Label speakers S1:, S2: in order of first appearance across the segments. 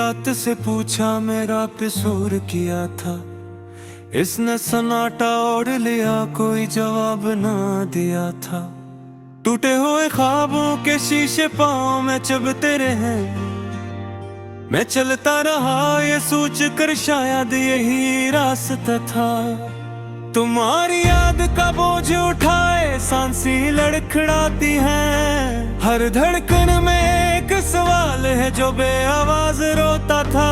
S1: रात से पूछा मेरा कसूर किया था, इसने सन्नाटा ओढ़ लिया, कोई जवाब ना दिया था। टूटे हुए ख्वाबों के शीशे पाँव में चुभते रहे, मैं चलता रहा ये सोच कर शायद यही रास्ता था। तुम्हारी याद का बोझ उठाए सांसें लड़खड़ाती हैं, हर धड़कन में एक सवाल है जो बेआवाज रोता था।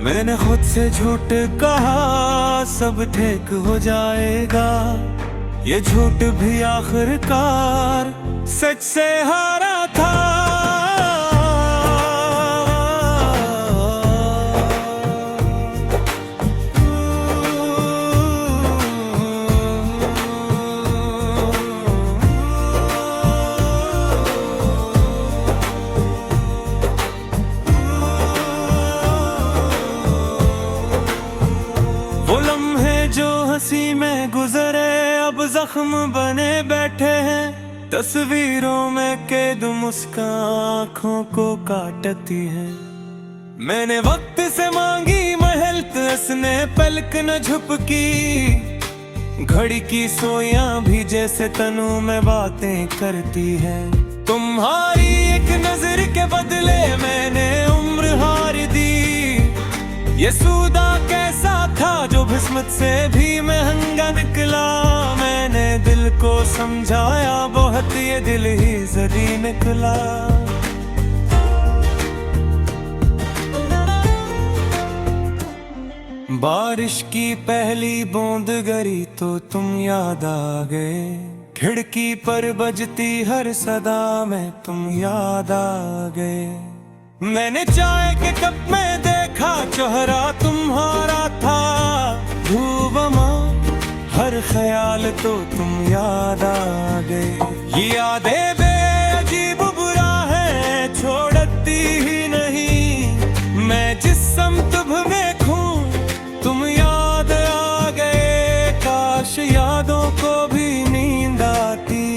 S1: मैंने खुद से झूठ कहा सब ठीक हो जाएगा, ये झूठ भी आखिरकार सच से हारा था। हंसी में गुजरे अब जख्म बने बैठे हैं, तस्वीरों में कैद मुस्कान आँखों को काटती है। मैंने वक्त से मांगी महलत, उसने पलक न झुपकी, घड़ी की सोयां भी जैसे तनु में बातें करती है। तुम्हारी एक नजर के बदले मैंने उम्र हार दी, ये सौदा कैसा था जो किस्मत से भी महंगा निकला। मैंने दिल को समझाया बहुत, ये दिल ही जरी निकला। बारिश की पहली बूंद गिरी तो तुम याद आ गए, खिड़की पर बजती हर सदा में तुम याद आ गए। मैंने चाय के कप में देखा चेहरा तुम्हारा था, धूबमा हर ख्याल तो तुम याद आ गए। ये यादें बेअजीब बुरा है छोड़ती ही नहीं, मैं जिस समत में खूं तुम याद आ गए। काश यादों को भी नींद आती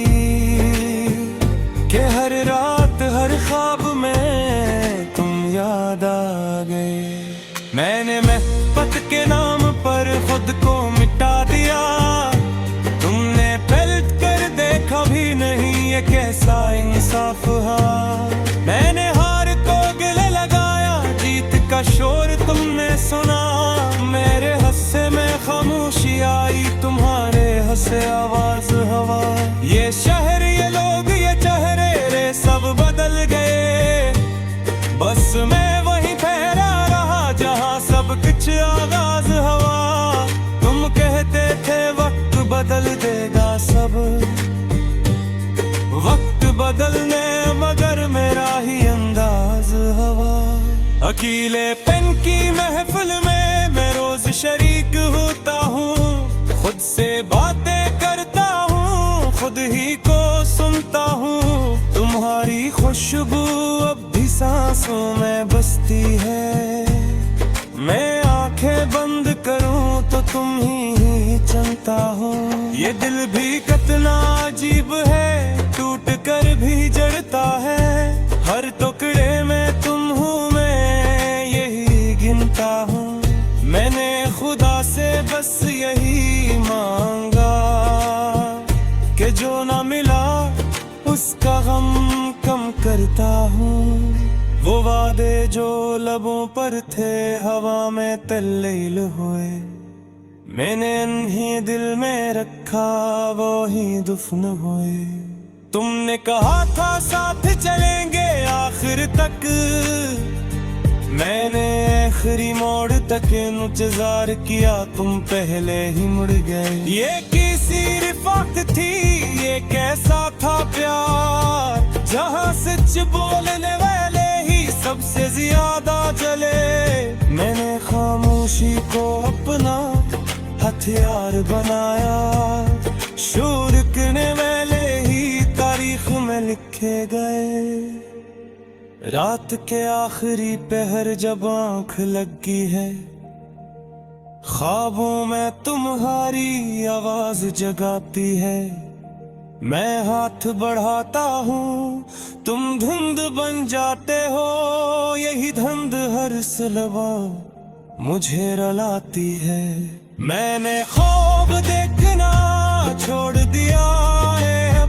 S1: कि हर रात हर ख्वाब में याद आ गए। मैंने महबत के नाम पर खुद को मिटा दिया, तुमने पलट कर देखा भी नहीं ये कैसा इंसाफ है। मैंने हार को गले लगाया, जीत का शोर तुमने सुना, मेरे हंसे में खामोशी आई, तुम्हारे हंसे आवाज हवा। ये शहर ये लोग ये चेहरे रे सब बदल गए, बस मैं वहीं ठहरा रहा जहां सब कुछ आगाज हवा। तुम कहते थे वक्त बदल देगा सब, वक्त बदलने मगर मेरा ही अंदाज हवा। अकेलेपन की महफिल में मैं रोज शरीक होता हूँ, खुद से बातें करता हूँ, खुद ही को सुनता हूँ। तुम्हारी खुशबू अब सांसों में बसती है, मैं आंखें बंद करूं तो तुम ही चलता हो। ये दिल भी कितना अजीब है, टूट कर भी जड़ता है, हर टुकड़े में तुम हूँ मैं यही गिनता हूँ। मैंने खुदा से बस यही मांगा कि जो ना मिला उसका गम कम करता हूँ। वो वादे जो लबों पर थे हवा में तल्लील हुए, मैंने इन्हें दिल में रखा वो ही दुफन हुए। तुमने कहा था साथ चलेंगे आखिर तक, मैंने आखिरी मोड़ तक इंतजार किया, तुम पहले ही मुड़ गए। ये किसी रिफ़ाक़त थी, ये कैसा था प्यार, जहाँ सच बोलने वाले ही सबसे ज्यादा जले। मैंने खामोशी को अपना हथियार बनाया, शोर करने वाले ही तारीख में लिखे गए। रात के आखिरी पहर जब आंख लगी है, ख्वाबों में तुम्हारी आवाज जगाती है। मैं हाथ बढ़ाता हूँ तुम धुंध बन जाते हो, यही धुंध हर सिलवा मुझे रुलाती है। मैंने ख्वाब देखना छोड़ दिया है,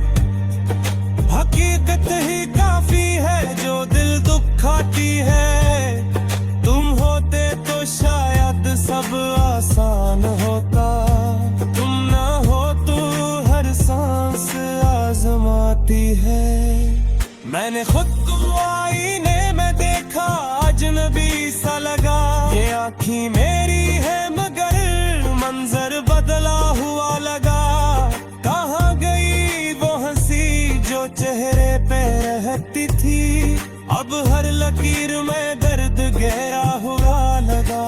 S1: हकीकत ही काफी है जो दिल दुखाती है। तुम होते तो शायद सब आसान होता, तुम ना हो तो हर सांस आजमाती है। मैंने खुद को आईने में देखा, अजनबी सा लगा, ये आँखी मेरी है मगर मंजर बदला हुआ लगा। कहाँ गई वो हंसी जो चेहरे पे रहती थी, अब हर लकीर में दर्द गहरा हुआ लगा।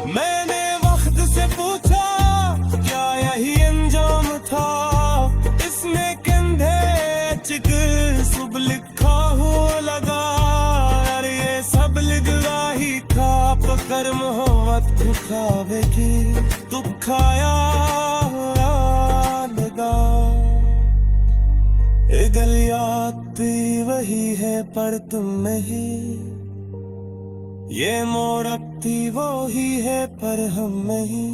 S1: मैंने वक्त से पूछा क्या यही अंजाम था, इसमें कंधे चिक सुब लिखा हुआ लगा। अरे ये सब लिखा ही था, पकड़ मोहब्बत खावेगी दुखाया लगा। गलियात भी वही है पर तुम नहीं, ये मोड़ अब भी वो ही है पर हम नहीं।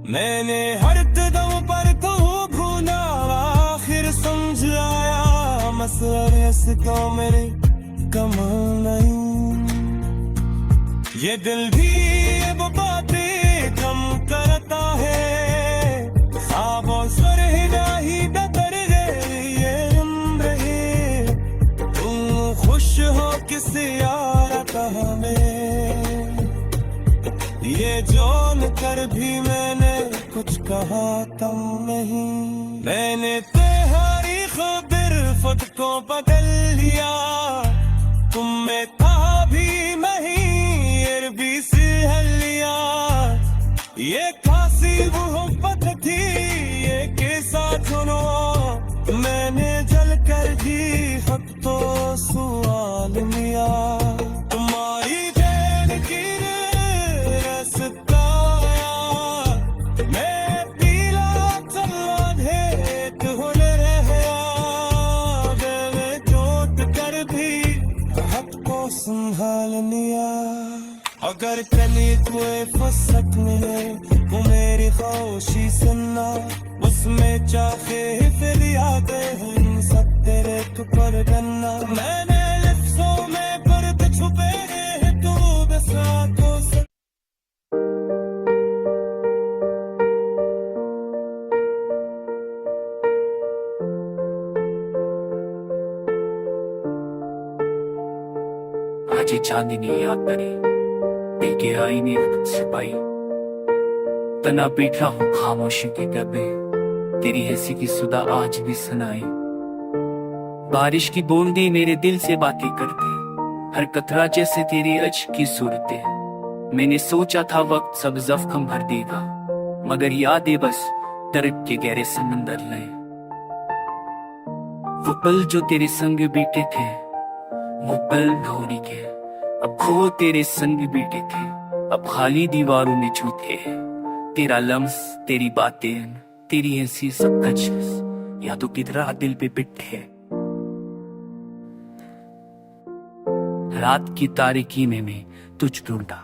S1: मैंने हर कदम पर तो भूना, आखिर समझ आया मसला इसका मेरे कमाल नहीं। ये दिल भी वो बातें कम करता है, ख्वाबों सर ही डर गए ये उम्र है। तुम खुश हो किसी यार कहा में, ये जान कर भी मैंने कुछ कहा तुम नहीं। मैंने तुम्हारी खबर खुद को बदल लिया, तुम में था भी नहीं ये भी सहल लिया। ये खासी मोहब्बत थी ये के साथ सुनो, मैंने जल कर भी खुद तो सवाल लिया। तुम्हारी देर की रास्ता मैं पीला चला धेत होने रहा, चोट कर भी हाथ को संभाल लिया। अगर कली कोई फुर्सत मिले वो मेरी खामोशी सुनना, उसमें चाहे फिर यादें हैं सब तेरे पर गन्ना। मैंने लफ्ज़ों में पर्दे छुपे हैं तू बस रातों से।
S2: आज चांदनी याद करे दिल के आईने छिपाई, तना बैठा हूँ खामोशी के गबे, तेरी हंसी की सुधा आज भी सुनाई। बारिश की बूंदी मेरे दिल से बातें करती, हर कतरा जैसे तेरी अश्क की सूरतें। मैंने सोचा था वक्त सब जख्म भर देगा, मगर यादें बस दर्द के गहरे समंदर लाए। वो पल जो तेरे संग बीते थे, वो पल भौरी के अब खो तेरे संग बीते थे, अब खाली दीवारों में झूठे हैं। तेरा लम्स, तेरी बातें, तेरी हंसी सब कुछ या तो किधरा दिल पे पिट्ठे। रात की तारीकी में मैं तुझ ढूंढा,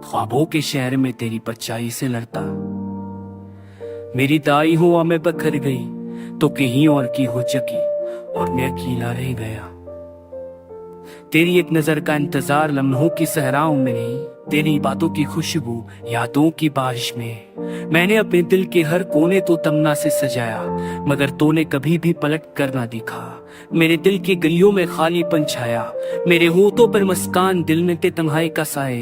S2: ख्वाबों के शहर में तेरी परछाई से लड़ता। मेरी दाई हुआ मैं बखर गई तो कहीं और की हो चकी और मैं अकेला रह गया। तेरी एक नजर का इंतजार लम्हों की सहराओं में नहीं, तेरी बातों की खुशबू यादों की बारिश में। मैंने अपने दिल के हर कोने तो तमन्ना से सजाया, मगर तूने कभी भी पलट कर ना दिखा। मेरे दिल की गलियों में खालीपन छाया, मेरे होठों पर मुस्कान दिल में ते तन्हाई का साए।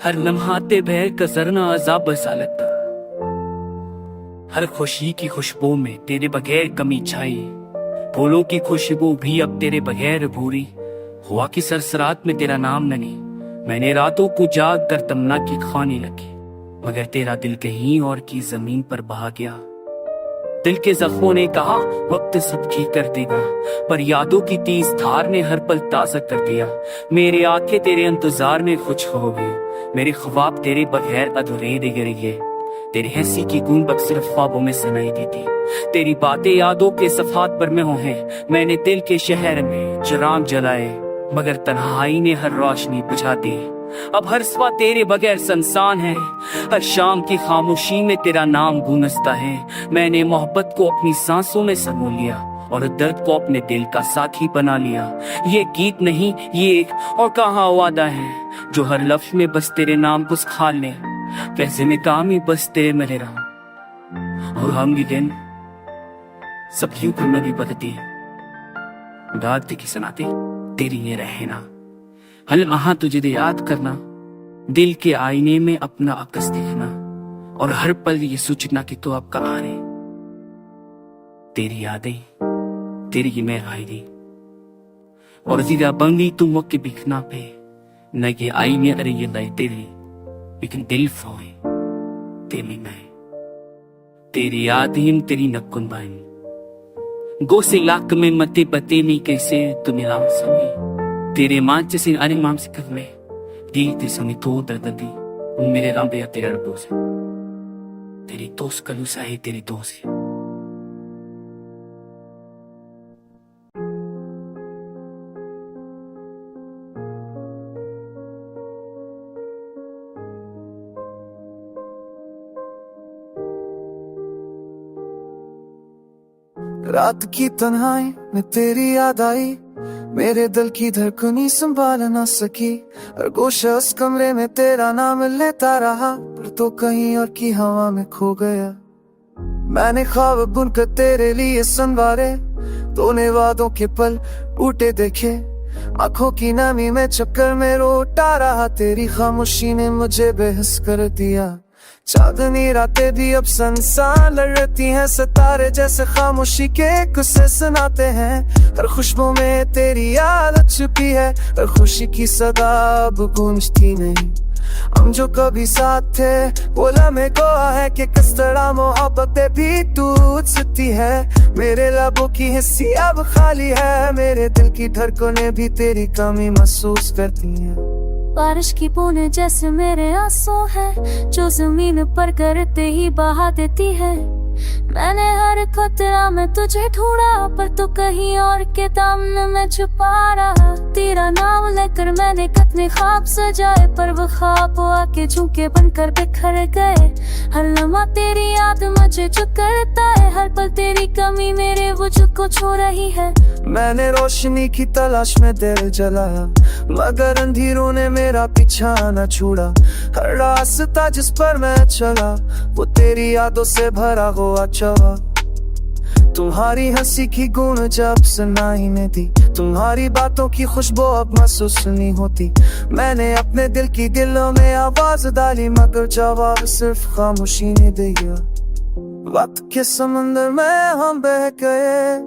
S2: हर लम्हाते बहर का जरना अजाब सा लगता, हर खुशी की खुशबू में तेरे बगैर कमी छाई। फूलों की खुशबू भी अब तेरे बगैर भूरी, हुआ कि सरसरात में तेरा नाम ननी। मैंने रातों को जाग कर तमन्ना की खाने लगी, मगर तेरा दिल कहीं और की जमीन पर बहा गया। दिल के जख्मों ने कहा वक्त सब ठीक कर देगा, पर यादों की तेज धार ने हर पल ताज़ा कर दिया। मेरे आंखें तेरे इंतजार में कुछ हो गई, मेरे ख्वाब तेरे बगैर अधूरे रह गए। तेरी हंसी की गूंज सिर्फ ख्वाबों में सुनाई देती। तेरी बातें यादों के सफात पर में हो हैं। मैंने दिल के शहर में चिराग जलाए, मगर तन्हाई ने हर रोशनी बुझा दी। अब हर स्वा तेरे बगैर संसान है। हर शाम की खामोशी में तेरा नाम गूंजता है। मैंने मोहब्बत को अपनी सांसों में समो लिया और दर्द को अपने दिल का साथी बना लिया। ये गीत नहीं, ये एक और कहा वादा है, जो हर लफ्ज में बस तेरे नाम को खाल ले। वैसे में काम ही बस तेरे में रहा, और हम भी दिन सब यूं को नदी बदलती है। दाद की सनाते तेरी ये रहना, हल वहां तुझे याद करना, दिल के आईने में अपना अक्स देखना, और हर पल ये सोचना कि तू अब कहाँ है। तेरी यादें, तेरी मैं आईनी, और जीरा बंगी तुम मौके बिखना पे न ये आईने अरे ये नए तेरे, लेकिन दिल फोए तेरी मैं, तेरी यादें तेरी नकुन बाई गोसे लाख में मते बते नहीं कैसे तुम्हें राम समी। तेरे मांच से अरे माम से कर में दी ते सनी तो दर्द दी मेरे राम पे तेरा रबो से। तेरी दोस्त कलूसा है तेरी दोस्त है।
S3: रात की तन्हाई में तेरी याद आई, मेरे दिल की धड़कनी संभाल ना सकी। हर गोशा उस कमरे में तेरा नाम लेता रहा, पर तो कहीं और की हवा में खो गया। मैंने ख्वाब बुनकर तेरे लिए संवारे, तूने वादों के पल टूटे देखे। आंखों की नमी में चक्कर में रोता रहा, तेरी खामोशी ने मुझे बेहस कर दिया। चांदनी रातें भी अब संसान लड़ती हैं, सितारे जैसे खामोशी के किस्से सुनाते हैं। हर खुशबू में तेरी याद छुपी है, हर खुशी की सदा अब गूंजती नहीं। हम जो कभी साथ थे वो लम्हे गोवा है कि किस तरह मोहब्बतें भी टूट सकती है। मेरे लबों की हिस्सी अब खाली है, मेरे दिल की धड़कनें भी तेरी कमी महसूस करती हैं।
S4: बारिश की बूंदें जैसे मेरे आंसू हैं, जो जमीन पर गिरते ही बहा देती है। मैंने हर खतरा में तुझे ढूंढा, पर तू कहीं और के दामन में छुपा रहा। तेरा नाम लेकर मैंने कितने ख्वाब सजाए, पर वो ख्वाब आके झुके बनकर बिखर गए। हर लम्हा तेरी याद मुझे जो करता है, हर पल तेरी कमी मेरे वजूद को छू रही है।
S3: मैंने रोशनी की तलाश में दिल जलाया, मगर अंधेरों ने मेरा पीछा न छोड़ा। हर रास्ता जिस पर मैं चला वो तेरी यादों से भरा हुआ चला। तुम्हारी हंसी की गूंज जब सुनाई नहीं दी, तुम्हारी बातों की खुशबू अब महसूस नहीं होती। मैंने अपने दिल की दिलों में आवाज डाली, मगर जवाब सिर्फ खामोशी ने दिया। वक्त के समंदर में हम बह गए,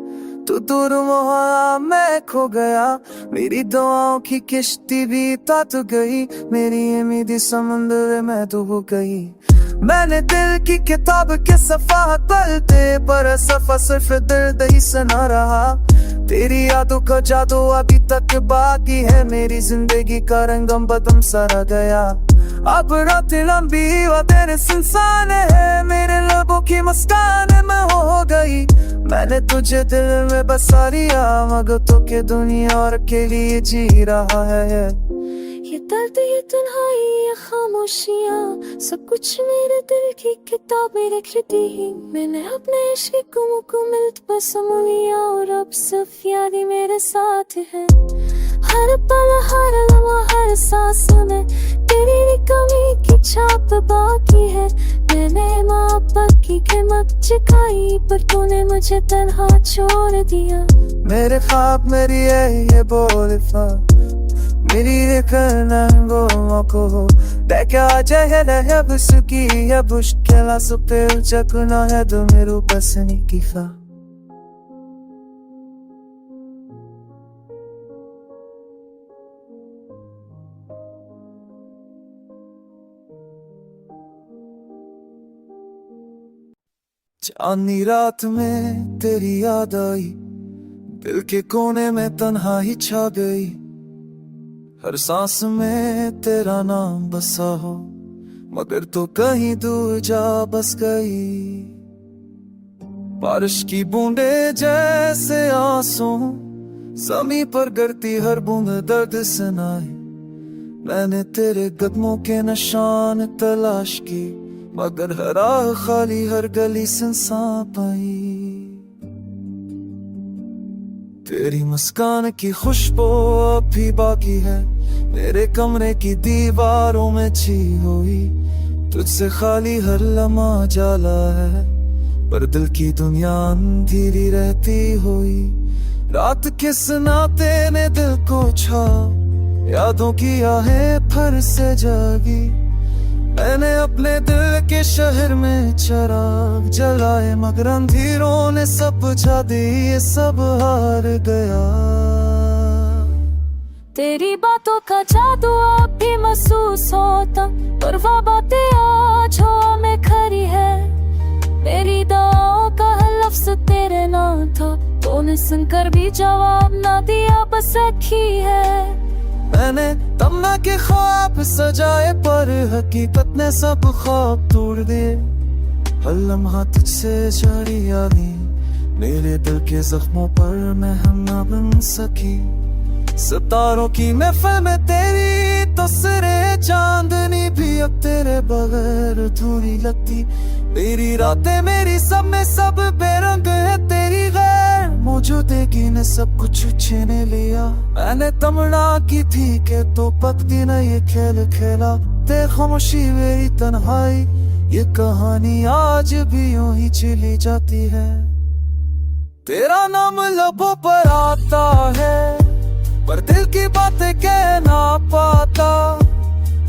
S3: तू दूर वहाँ मैं खो गया। मेरी दुआओं की किश्ती भी तट गई, मेरी उम्मीद समंदर में डूब गई। मैंने दिल की किताब के सफ़ा पलटे, पर सफ़ा सिर्फ दर्द ही सुना रहा। तेरी यादों का जादू अभी तक बाकी है, मेरी जिंदगी का रंगम बदम सा रह गया। अब रातें लंबी व तेरे सुनसान है, मेरे लबों की मुस्कान में हो गई। मैंने तुझे दिल में बसा लिया, मगर तो के दुनिया और के लिए जी रहा है।
S4: ये दर्द, ये तन्हाई, ये खामोशियाँ, सब कुछ मेरे दिल की किताब में लिख दी। मैंने अपने इश्क को मुकम्मल पसंद लिया, और अब सिर्फ यादें मेरे साथ है। हर पल, हर लम्हा, हर सांस में तेरी कमी की छाप बाकी है। मैंने मोहब्बत की कीमत चुकाई, पर तूने मुझे तन्हा छोड़ दिया।
S3: मेरे ख्वाब मेरी ये बोलता मेरी नंगों को देखा जाए बुसकी है बुश्किला सुपे चकना है तो मेरू पसनी की खा। चांदनी रात में तेरी याद आई, दिल के कोने में तन्हाई छा गई। हर सांस में तेरा नाम बसा हो, मगर तो कहीं दूर जा बस गई। बारिश की बूंदे जैसे आंसू ज़मीं पर गिरती हर बूंद दर्द सुनाए। मैंने तेरे कदमों के निशान तलाश की मगर हर राह खाली हर गली सुनसान पाई। तेरी मुस्कान की खुशबू अब भी बाकी है मेरे कमरे की दीवारों में छी हुई। तुझसे खाली हर लम्हा जाला है पर दिल की दुनिया अंधेरी रहती हुई। रात के सुनाते ने दिल को छा यादों की आहें फिर से जागी। मैंने अपने दिल के शहर में चिराग जलाए मगर अंधेरों ने सब बुझा दी। ये सब हार गया।
S4: तेरी बातों का जादू अब भी महसूस होता पर वो बातें आज हवा में खरी है। मेरी दुआओं का हर लफ्ज़ तेरे नाम था तूने सुनकर भी जवाब ना दिया बस रखी है।
S3: मैंने तमन्ना के ख्वाब सजाए पर हकीकत ने सब ख्वाब तोड़ दिए। हर लम्हा तुझसे जारी यादें मेरे दिल के जख्मों पर महम ना बन सकी। सितारों की महफिल में तेरी तो सिरे चांदनी भी अब तेरे बगैर अधूरी लगती। मेरी रातें मेरी सब में सब बेरंग है तेरी गैर मौजूदगी ने सब कुछ छीने लिया। मैंने तमन्ना की थी कि तो पकती न ये खेल खेला। तेरी खामोशी मेरी तन्हाई ये कहानी आज भी यूं ही चली जाती है। तेरा नाम लबों पर आता है पर दिल की बातें कह ना पाता।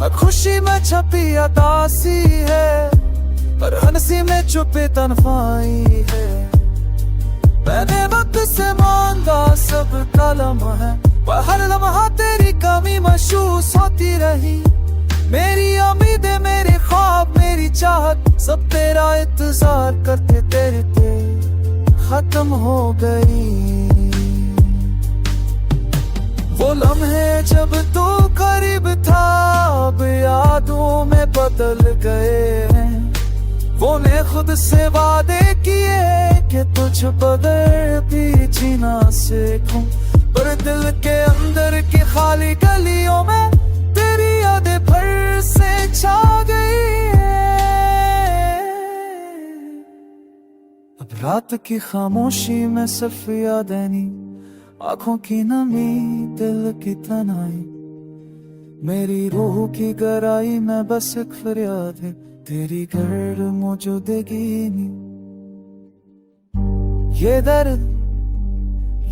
S3: हर खुशी में छपी अदासी है पर हंसी में छुपी तन्हाई है। मैंने वक्त से मांगा सब का लम्हा है पर हर लम्हा तेरी कमी महसूस होती रही। मेरी उम्मीदें मेरे ख्वाब मेरी चाहत सब तेरा इंतजार करते तेरे खत्म हो गई। वो लम्हे जब तू करीब था अब यादों में बदल गए। वो ने खुद से वादे किए कि तुझ बगैर भी जीना सीखूं पर दिल के अंदर की खाली गलियों में तेरी यादें फिर से छा गई है। अब रात की खामोशी में सिर्फ यादें नहीं आंखों की नमी दिल की तनाई। मेरी रूह की गहराई में बस एक फरियाद है तेरी गैर मौजूदगी में। ये दर्द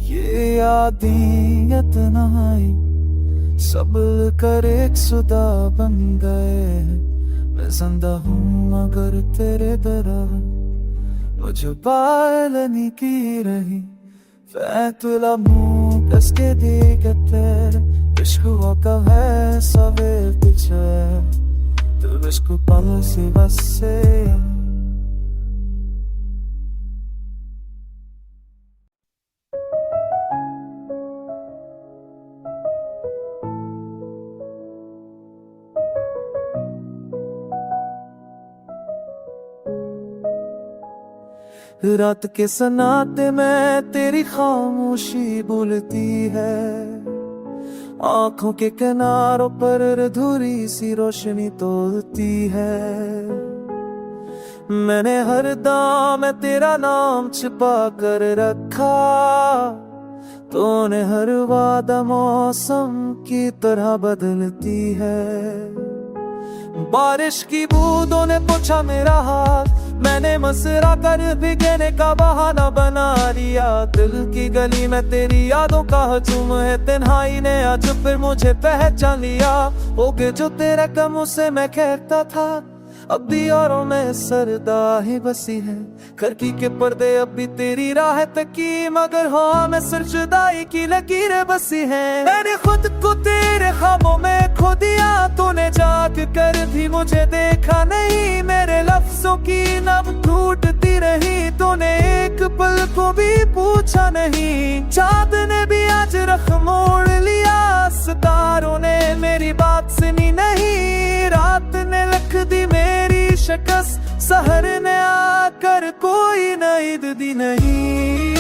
S3: ये यादें ये तन्हाई सब कर एक सुदा बन गए। मैं जिंदा हूँ मगर तेरे दरार मुझे बालनी की रही। फैतुला मुँह कस के देखते इश्क का है सवेर पीछे तो इश्क पल से बस से। रात के सन्नाटे में तेरी खामोशी बोलती है। आंखों के किनारों पर अधूरी सी रोशनी तोलती है। मैंने हर दाम में तेरा नाम छिपा कर रखा। तूने हर वादा मौसम की तरह बदलती है। बारिश की बूंदों ने पूछा मेरा हाल मैंने मसरा कर भीगने का बहाना बना लिया। दिल की गली में तेरी यादों का हजूम है। तन्हाई ने आज फिर मुझे पहचान लिया। होके जो तेरे कमों से मैं कहता था अब भी औरों में सरदा ही बसी है। खिड़की के पर्दे अब भी तेरी राह तकी मगर हाँ मैं सिर्फ जुदाई की लकीरें बसी हैं। मैंने खुद को तेरे ख्वाबों में खो दिया। तूने जाग कर भी मुझे देखा नहीं। मेरे लफ्जों की नब टूटती रही। तूने एक पल को भी पूछा नहीं। चाँद ने भी आज रख मोड़ लिया। सितारों ने मेरी बात सुनी नहीं। रात ने लिख दी शिकस्त सहर ने आकर कोई नींद दी नहीं।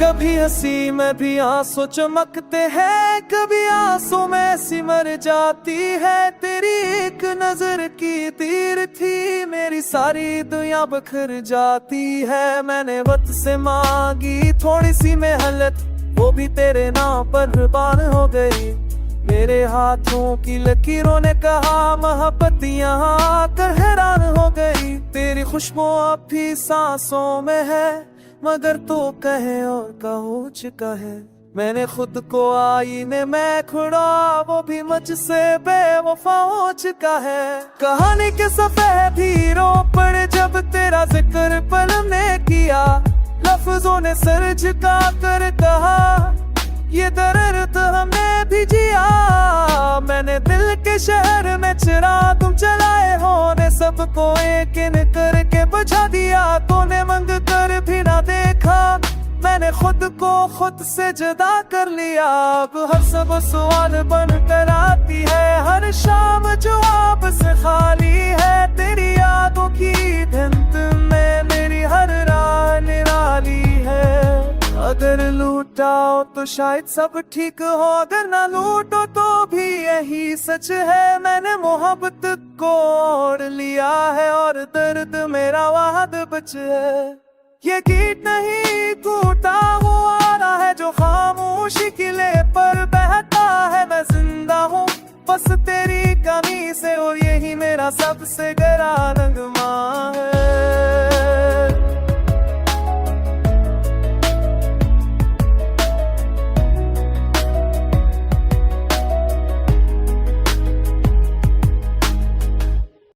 S3: कभी हंसी में भी आंसू चमकते हैं, कभी आंसू में सिमर जाती है। तेरी एक नजर की तीर थी, मेरी सारी दुनिया बिखर जाती है। मैंने वक्त से मांगी थोड़ी सी मेहनत, वो भी तेरे नाम पर कुर्बान हो गई। मेरे हाथों की लकीरों ने कहा मोहब्बत यहाँ आकर हैरान हो गई। तेरी खुशबू अब भी सांसों में है, मगर तो कहे और का हो चुका है। मैंने खुद को आईने में खुड़ा, वो भी मुझसे बेवफा हो चुका है। कहानी के सफ़े भी रो पड़े जब तेरा जिक्र पल ने किया। लफ्जों ने सर झुका कर कहा ये दर्द हमने भी जिया। मैंने दिल के शहर में चिराग तुम चलाए हो ने सबको एक इन करके बुझा दिया। तूने मंग कर भी ना देखा, मैंने खुद को खुद से जुदा कर लिया। अब हर सब सवाल बन कर आती है, हर शाम जो आप से खाली है। तेरी यादों की धुंध में मेरी हर राह निराली है। अगर लूटाओ तो शायद सब ठीक हो, अगर ना लूटो तो भी यही सच है। मैंने मोहब्बत को ओढ़ लिया है और दर्द मेरा वाद बच है। ये गीत नहीं टूटा हुआ रहा है जो खामोशी किले पर बहता है। मैं जिंदा हूँ बस तेरी कमी से, और यही मेरा सबसे गहरा नगमा है।